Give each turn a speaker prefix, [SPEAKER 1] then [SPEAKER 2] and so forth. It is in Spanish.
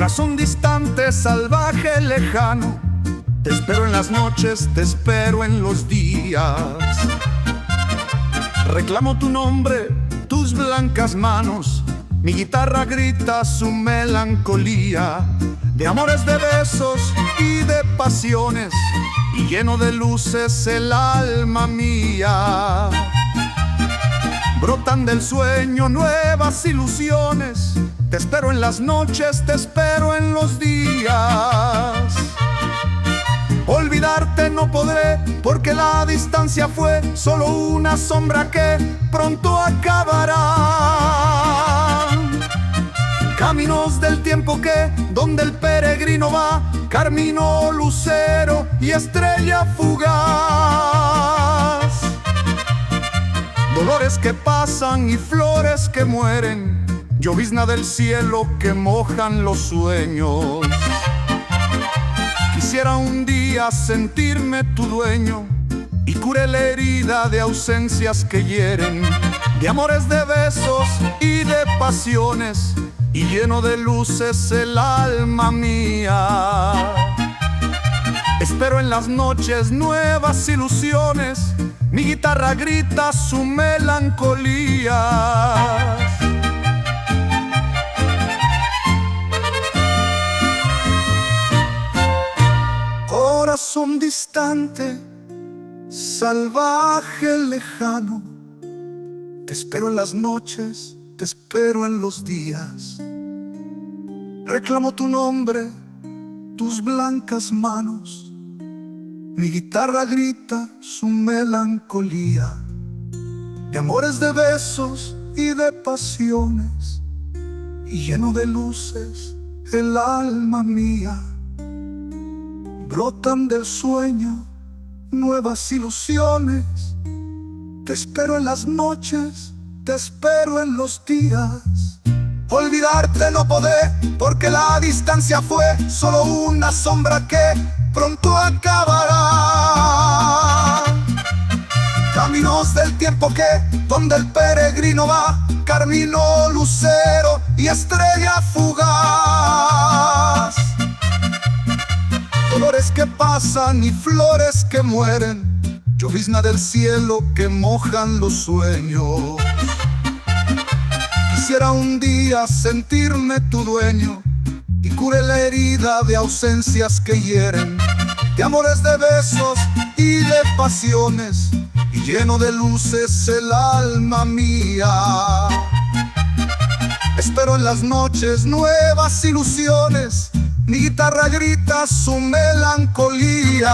[SPEAKER 1] Corazón distante, salvaje, lejano, te espero en las noches, te espero en los días. Reclamo tu nombre, tus blancas manos, mi guitarra grita su melancolía. De amores, de besos y de pasiones, y lleno de luces el alma mía. Brotan del sueño nuevas ilusiones, te espero en las noches, te espero en los días. Olvidarte no podré, porque la distancia fue solo una sombra que pronto acabará. Caminos del tiempo que, donde el peregrino va, carmino, lucero y estrella fugaz. Dolores que pasan y flores que mueren, llovizna del cielo que mojan los sueños. Quisiera un día sentirme tu dueño y cure la herida de ausencias que hieren, de amores, de besos y de pasiones, y lleno de luces el alma mía. Espero en las noches nuevas ilusiones, mi guitarra grita su melancolía. Corazón distante, salvaje, lejano, te espero en las noches, te espero en los días. Reclamo tu nombre, tus blancas manos, mi guitarra grita su melancolía. De amores, de besos y de pasiones, y lleno de luces el alma mía. Brotan del sueño nuevas ilusiones, te espero en las noches, te espero en los días. Olvidarte no podré, porque la distancia fue solo una sombra que pronto acabará. Caminos del tiempo que, donde el peregrino va, carmino, lucero y estrella fugaz. Dolores que pasan y flores que mueren, llovizna del cielo que mojan los sueños. Quisiera un día sentirme tu dueño y cure la herida de ausencias que hieren, de amores, de besos y de pasiones, y lleno de luces el alma mía. Espero en las noches nuevas ilusiones, mi guitarra grita su melancolía.